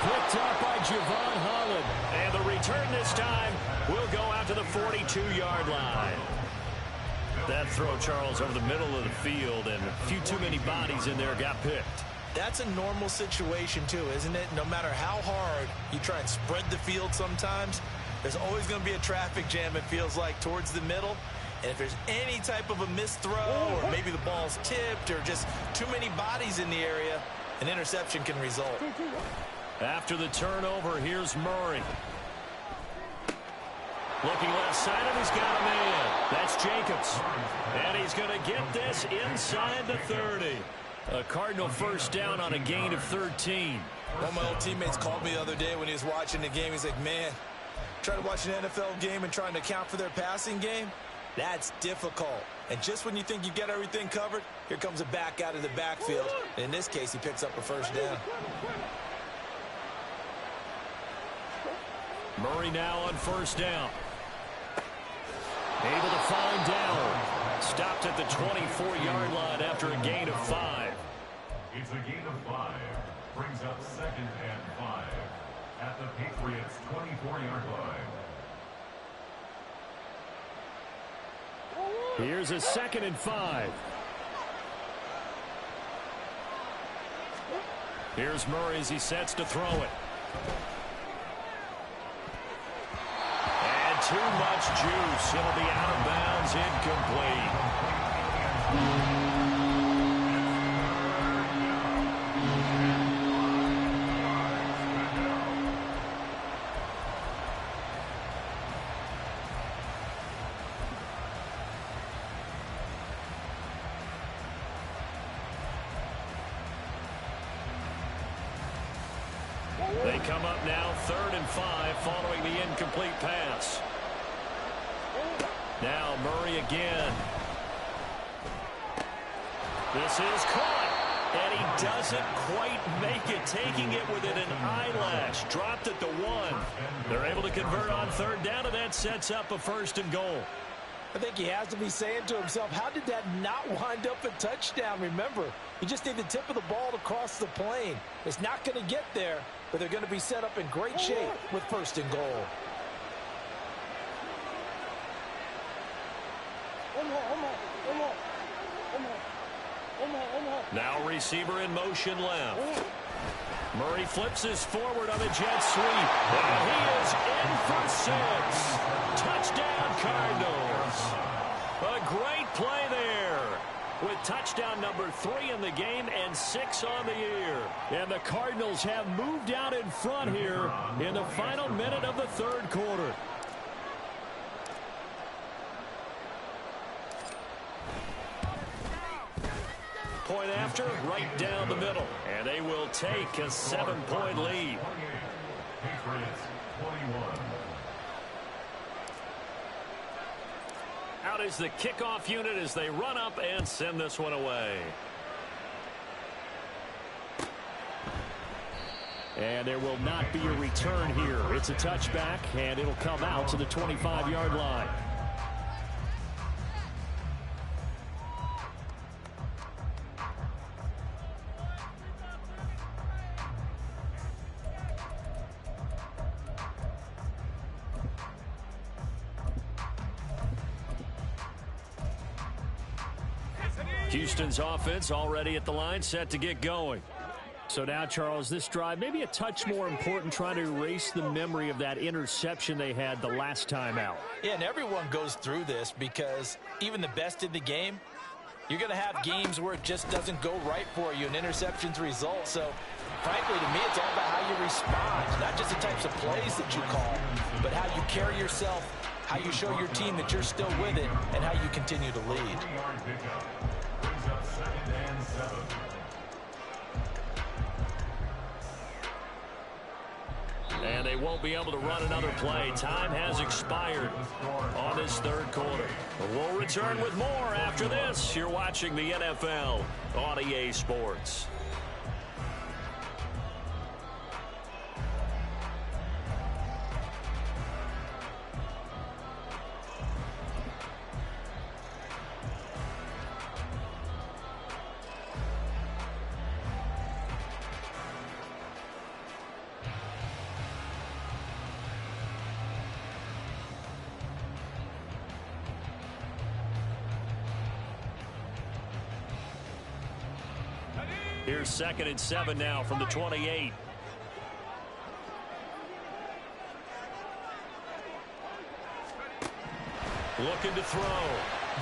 Picked up by Javon Holland. And the return this time will go out to the 42-yard line. That throw, Charles, over the middle of the field, and a few too many bodies in there got picked. That's a normal situation, too, isn't it? No matter how hard you try and spread the field sometimes, there's always going to be a traffic jam, it feels like, towards the middle. And if there's any type of a missed throw, or maybe the ball's tipped, or just too many bodies in the area, an interception can result. After the turnover, here's Murray. Looking left side, and he's got a man. That's Jacobs. And he's going to get this inside the 30. A Cardinal first down on a gain of 13. One of my old teammates called me the other day when he was watching the game. He's like, man, trying to watch an NFL game and trying to account for their passing game, that's difficult. And just when you think you get everything covered, here comes a back out of the backfield. And in this case, he picks up a first down. Murray now on first down. Able to find down. Stopped at the 24-yard line after a gain of 5. It's a gain of 5. Brings up 2nd and 5 at the Patriots' 24-yard line. Here's a 2nd and 5. Here's Murray as he sets to throw it. And too much juice. It'll be out of bounds, incomplete. They come up now 3rd and 5 following the incomplete pass. Now Murray again. This is caught. And he doesn't quite make it, taking it within an eyelash. Dropped at the 1. They're able to convert on 3rd down, and that sets up a 1st and goal. I think he has to be saying to himself, how did that not wind up a touchdown? Remember, you just need the tip of the ball to cross the plane. It's not going to get there, but they're going to be set up in great shape with first and goal. Now receiver in motion left. Murray flips his forward on the jet sweep. And he is in for 6. Touchdown, Cardinals. A great play there, with touchdown number 3 in the game and 6 on the year. And the Cardinals have moved out in front here in the final minute of the third quarter. Point after, right down the middle. And they will take a 7-point lead. Patriots 21. Out is the kickoff unit as they run up and send this one away. And there will not be a return here. It's a touchback, and it'll come out to the 25-yard line. Houston's offense already at the line, set to get going. So now, Charles, this drive maybe a touch more important, trying to erase the memory of that interception they had the last time out. Yeah, and everyone goes through this because even the best in the game, you're going to have games where it just doesn't go right for you, and interceptions result. So, frankly, to me, it's all about how you respond, not just the types of plays that you call, but how you carry yourself, how you show your team that you're still with it, and how you continue to lead. 3-yard pickup. Brings up 2nd and 7. And they won't be able to run another play. Time has expired on this third quarter. We'll return with more after this. You're watching the NFL on EA Sports. Here's 2nd and 7 now from the 28. Looking to throw.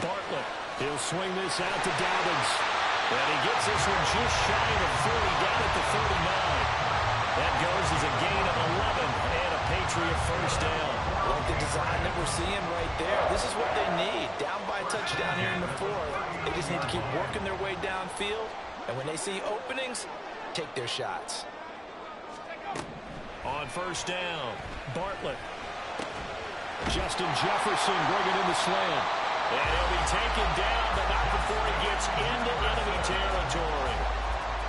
Bartlett. He'll swing this out to Dobbins. And he gets this one just shy of 40, down at the 39. That goes as a gain of 11 and a Patriot first down. Like the design that we're seeing right there. This is what they need. Down by a touchdown here in the fourth. They just need to keep working their way downfield. And when they see openings, take their shots. On first down, Bartlett. Justin Jefferson bringing in the slant. And he'll be taken down, but not before he gets into enemy territory.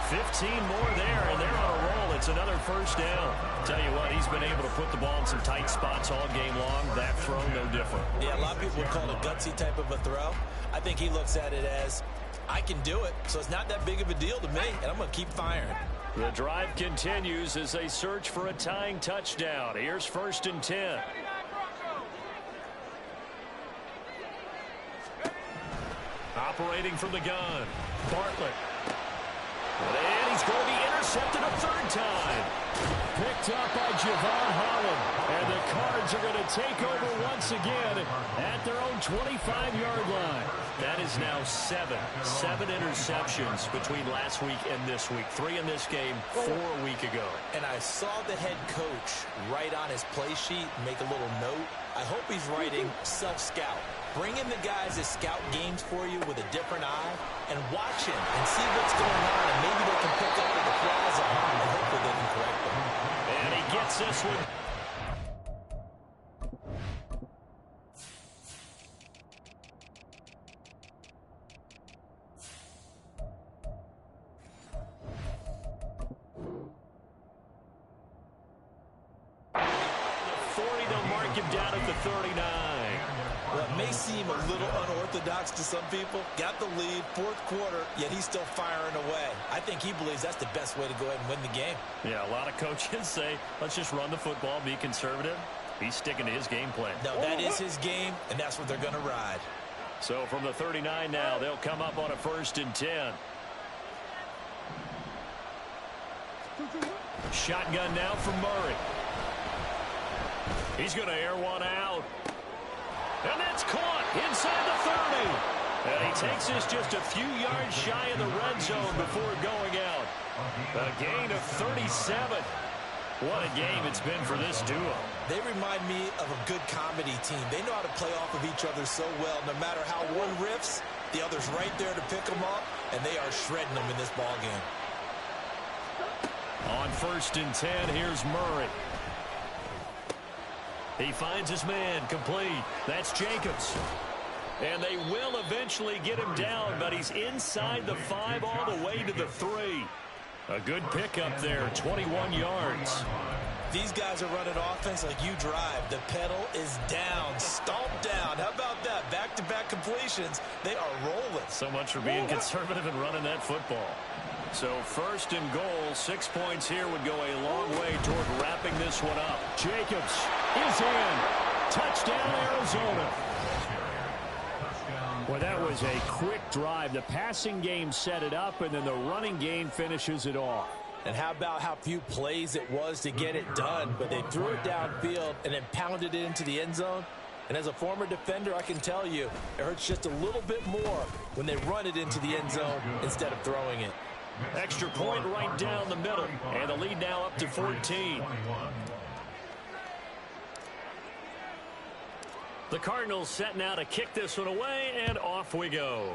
15 more there, and they're on a roll. It's another first down. Tell you what, he's been able to put the ball in some tight spots all game long. That throw, no different. Yeah, a lot of people would call it a gutsy type of a throw. I think he looks at it as, I can do it, so it's not that big of a deal to me, and I'm going to keep firing. The drive continues as they search for a tying touchdown. Here's 1st and 10. Operating from the gun, Bartlett. And he's going to be intercepted a third time. Picked up by Javon Holland. And the Cards are going to take over once again at their own 25-yard line. That is now 7 interceptions between last week and this week. 3 in this game, 4 a week ago. And I saw the head coach write on his play sheet, make a little note. I hope he's writing self-scout. Bring in the guys that scout games for you with a different eye and watch him and see what's going on, and maybe they can pick up where the flaws are and hopefully they can correct them. And he gets this one. The 40, they'll mark him down at the 39. Well, it may seem a little unorthodox to some people. Got the lead, fourth quarter, yet he's still firing away. I think he believes that's the best way to go ahead and win the game. Yeah, a lot of coaches say, let's just run the football, be conservative. He's sticking to his game plan. No, that is his game, and that's what they're going to ride. So from the 39 now, they'll come up on a 1st and 10. Shotgun now from Murray. He's going to air one out. And that's caught inside the 30. And he takes this just a few yards shy of the red zone before going out. A gain of 37. What a game it's been for this duo. They remind me of a good comedy team. They know how to play off of each other so well. No matter how one riffs, the other's right there to pick them up, and they are shredding them in this ball game. On 1st and 10, here's Murray. He finds his man, complete. That's Jacobs. And they will eventually get him down, but he's inside the 5 all the way to the 3. A good pickup there, 21 yards. These guys are running offense like you drive. The pedal is down, stomped down. How about that? Back-to-back completions. They are rolling. So much for being conservative and running that football. So 1st and goal, 6 points here would go a long way toward wrapping this one up. Jacobs is in. Touchdown, Arizona. Well, that was a quick drive. The passing game set it up, and then the running game finishes it off. And how about how few plays it was to get it done, but they threw it downfield and then pounded it into the end zone. And as a former defender, I can tell you, it hurts just a little bit more when they run it into the end zone instead of throwing it. Extra point right down the middle, and the lead now up to 14. The Cardinals set now to kick this one away, and off we go.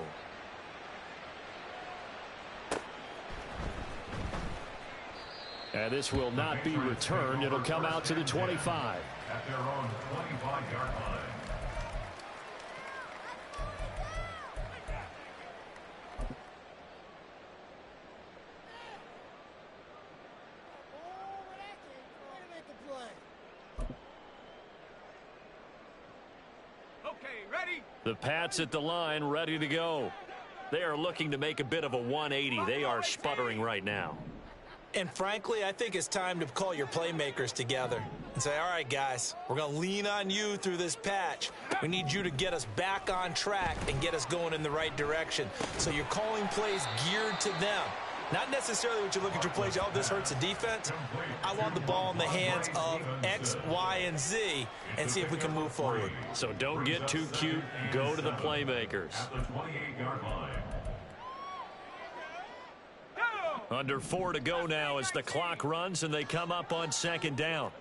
And this will not be returned. It'll come out to the 25. At their own 25-yard line. The Pats at the line, ready to go. They are looking to make a bit of a 180. They are sputtering right now. And frankly, I think it's time to call your playmakers together and say, all right, guys, we're going to lean on you through this patch. We need you to get us back on track and get us going in the right direction. So you're calling plays geared to them. Not necessarily what you look at your plays, oh, this hurts the defense. I want the ball in the hands of X, Y, and Z and see if we can move forward. So don't get too cute. Go to the playmakers. At the 28-yard line. Under 4 to go now as the clock runs and they come up on 2nd down.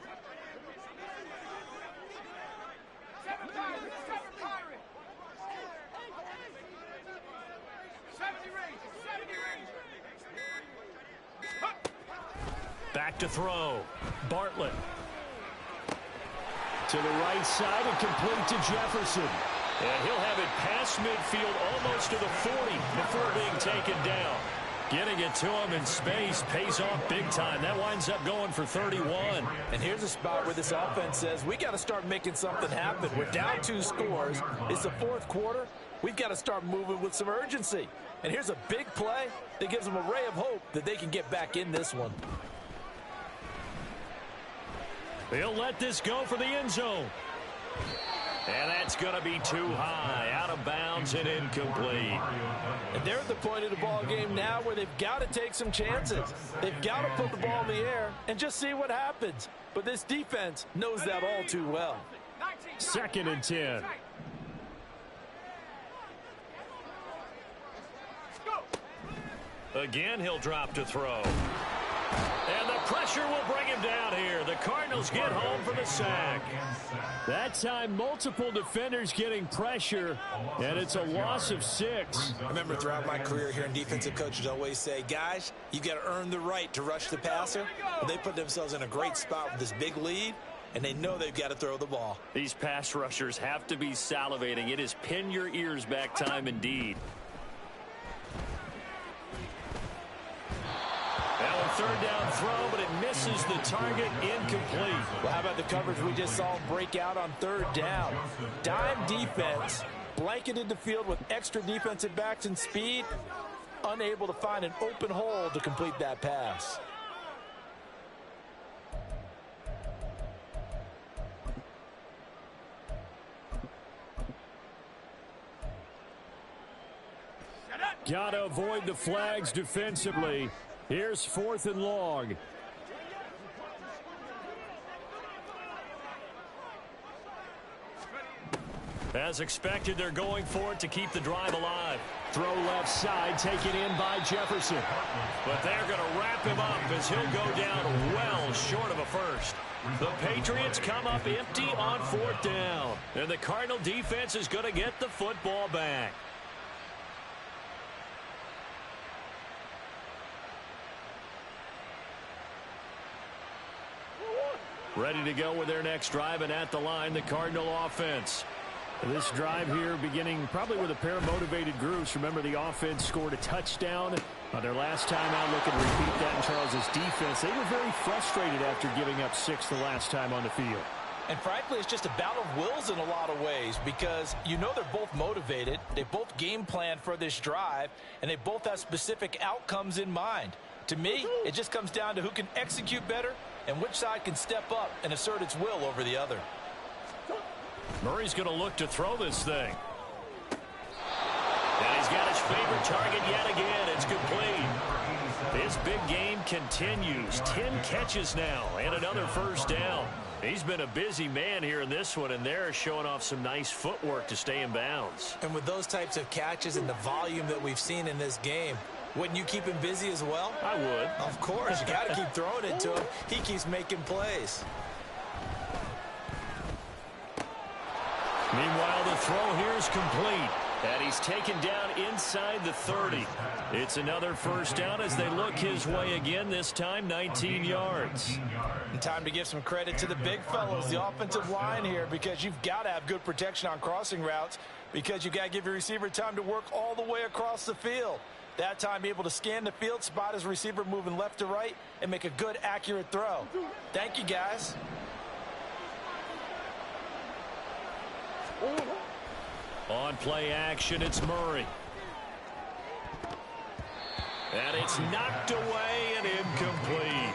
Back to throw. Bartlett. To the right side and complete to Jefferson. And he'll have it past midfield almost to the 40 before being taken down. Getting it to him in space pays off big time. That winds up going for 31. And here's a spot where this offense says, we got to start making something happen. We're down 2 scores. It's the 4th quarter. We've got to start moving with some urgency. And here's a big play that gives them a ray of hope that they can get back in this one. He'll let this go for the end zone. And that's going to be too high, out of bounds and incomplete. And they're at the point of the ball game now where they've got to take some chances. They've got to put the ball in the air and just see what happens. But this defense knows that all too well. 2nd and 10. Again, he'll drop to throw. And the pressure will bring him down here. The Cardinals get home for the sack. That time, multiple defenders getting pressure, and it's a loss of 6. I remember throughout my career hearing defensive coaches always say, guys, you've got to earn the right to rush the passer. But they put themselves in a great spot with this big lead, and they know they've got to throw the ball. These pass rushers have to be salivating. It is pin your ears back time indeed. third down throw, but it misses the target, incomplete. Well, how about the coverage we just saw break out on third down? Dime defense, blanketed the field with extra defensive backs and speed, unable to find an open hole to complete that pass. Got to avoid the flags defensively. Here's 4th and long. As expected, they're going for it to keep the drive alive. Throw left side, taken in by Jefferson. But they're going to wrap him up as he'll go down well short of a first. The Patriots come up empty on 4th down. And the Cardinal defense is going to get the football back. Ready to go with their next drive, and at the line, the Cardinal offense. This drive here beginning probably with a pair of motivated groups. Remember, the offense scored a touchdown on their last time out. Looking to repeat that in Charles's defense. They were very frustrated after giving up 6 the last time on the field. And frankly, it's just a battle of wills in a lot of ways because you know they're both motivated. They both game planned for this drive, and they both have specific outcomes in mind. To me, it just comes down to who can execute better and which side can step up and assert its will over the other. Murray's going to look to throw this thing. And he's got his favorite target yet again. It's complete. His big game continues. 10 catches now and another first down. He's been a busy man here in this one, and they're showing off some nice footwork to stay in bounds. And with those types of catches and the volume that we've seen in this game, wouldn't you keep him busy as well? I would. Of course. You got to keep throwing it to him. He keeps making plays. Meanwhile, the throw here is complete. And he's taken down inside the 30. It's another first down as they look his way again, this time 19 yards. And time to give some credit to the big fellows, the offensive line here, because you've got to have good protection on crossing routes because you've got to give your receiver time to work all the way across the field. That time, be able to scan the field, spot his receiver moving left to right, and make a good, accurate throw. Thank you, guys. On play action, it's Murray. And it's knocked away and incomplete.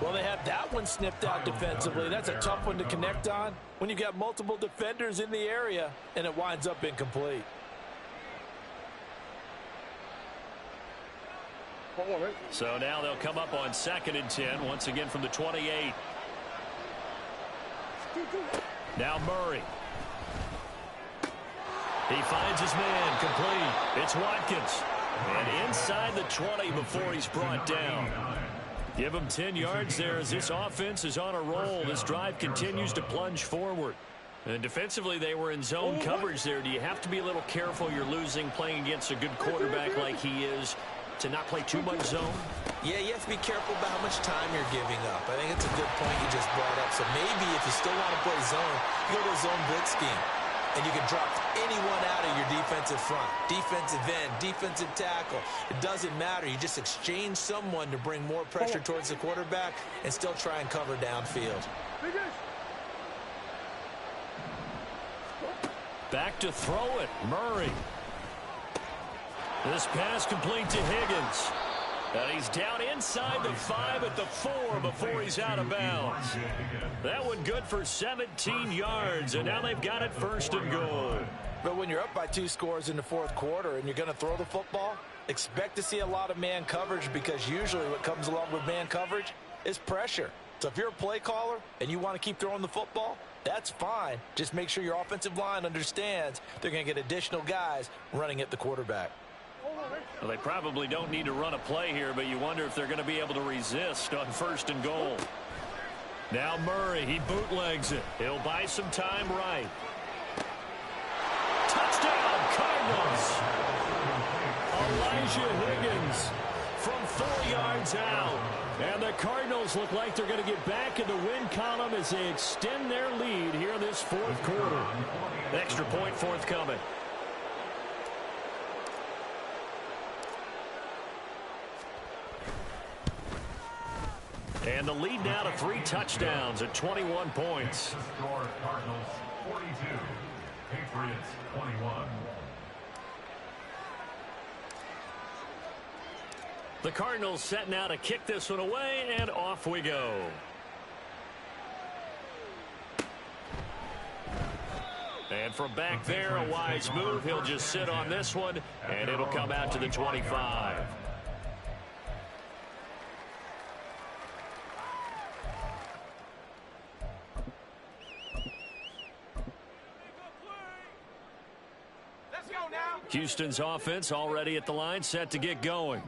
Well, they have that one snipped out defensively. That's a tough one to connect on when you've got multiple defenders in the area, and it winds up incomplete. So now they'll come up on 2nd and 10, once again from the 28. Now Murray. He finds his man, complete. It's Watkins. And inside the 20 before he's brought down. Give him 10 yards there as this offense is on a roll. This drive continues to plunge forward. And defensively, they were in zone coverage there. Do you have to be a little careful? You're losing playing against a good quarterback like he is to not play too much zone? Yeah, you have to be careful about how much time you're giving up. I think it's a good point you just brought up. So maybe if you still want to play zone, you go to a zone blitz scheme. And you can drop anyone out of your defensive front. Defensive end, defensive tackle. It doesn't matter. You just exchange someone to bring more pressure towards the quarterback and still try and cover downfield. Back to throw it, Murray. This pass complete to Higgins. And he's down inside the 5 at the 4 before he's out of bounds. That one good for 17 yards, and now they've got it 1st and goal. But when you're up by 2 scores in the 4th quarter and you're going to throw the football, expect to see a lot of man coverage because usually what comes along with man coverage is pressure. So if you're a play caller and you want to keep throwing the football, that's fine. Just make sure your offensive line understands they're going to get additional guys running at the quarterback. Well, they probably don't need to run a play here, but you wonder if they're going to be able to resist on 1st and goal. Now Murray, he bootlegs it. He'll buy some time right. Touchdown, Cardinals! Elijah Higgins from 4 yards out. And the Cardinals look like they're going to get back in the win column as they extend their lead here in this 4th quarter. Extra point forthcoming. And the lead now to 3 touchdowns at 21 points. The score, Cardinals 42, Patriots 21. The Cardinals set now to kick this one away, and off we go. And from back there, a wise move. He'll just sit on this one, and it'll come out to the 25. Let's go now. Houston's offense already at the line, set to get going.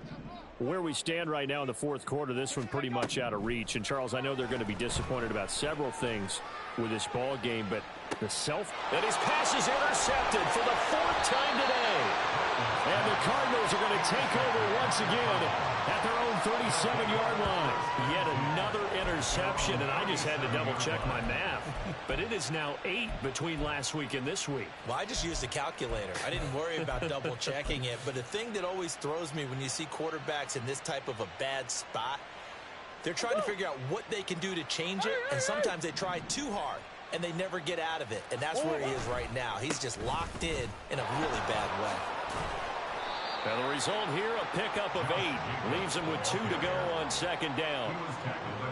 Where we stand right now in the fourth quarter, this one pretty much out of reach. And, Charles, I know they're going to be disappointed about several things with this ball game, but the and his pass is intercepted for the 4th time today. And the Cardinals are going to take over once again at their own 37-yard line. Yet another interception, and I just had to double-check my math. But it is now 8 between last week and this week. Well, I just used a calculator. I didn't worry about double-checking it. But the thing that always throws me when you see quarterbacks in this type of a bad spot, they're trying to figure out what they can do to change it, and sometimes they try too hard, and they never get out of it. And that's where he is right now. He's just locked in a really bad way. And the result here, a pickup of 8. Leaves him with 2 to go on 2nd down.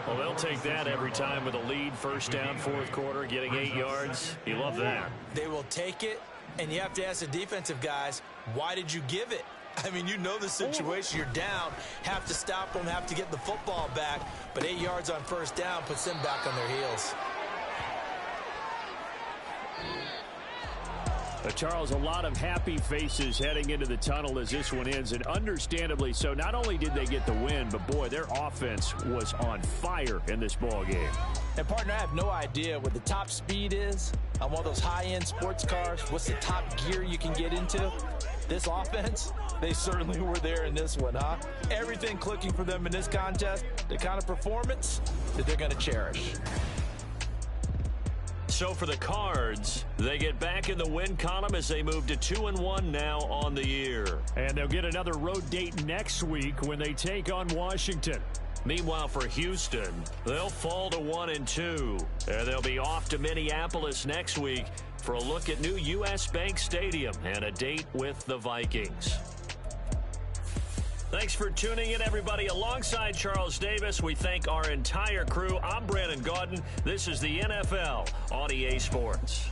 Well, they'll take that every time with a lead. 1st down, 4th quarter, getting 8 yards. You love that. They will take it, and you have to ask the defensive guys, why did you give it? I mean, you know the situation. You're down, have to stop them, have to get the football back. But 8 yards on 1st down puts them back on their heels. Charles, a lot of happy faces heading into the tunnel as this one ends, and understandably so. Not only did they get the win, but, boy, their offense was on fire in this ball game. And, partner, I have no idea what the top speed is on one of those high-end sports cars. What's the top gear you can get into? This offense, they certainly were there in this one, huh? Everything clicking for them in this contest, the kind of performance that they're going to cherish. So for the Cards, they get back in the win column as they move to 2-1 now on the year. And they'll get another road date next week when they take on Washington. Meanwhile, for Houston, they'll fall to 1-2. And they'll be off to Minneapolis next week for a look at new U.S. Bank Stadium and a date with the Vikings. Thanks for tuning in, everybody. Alongside Charles Davis, we thank our entire crew. I'm Brandon Gaudin. This is the NFL on EA Sports.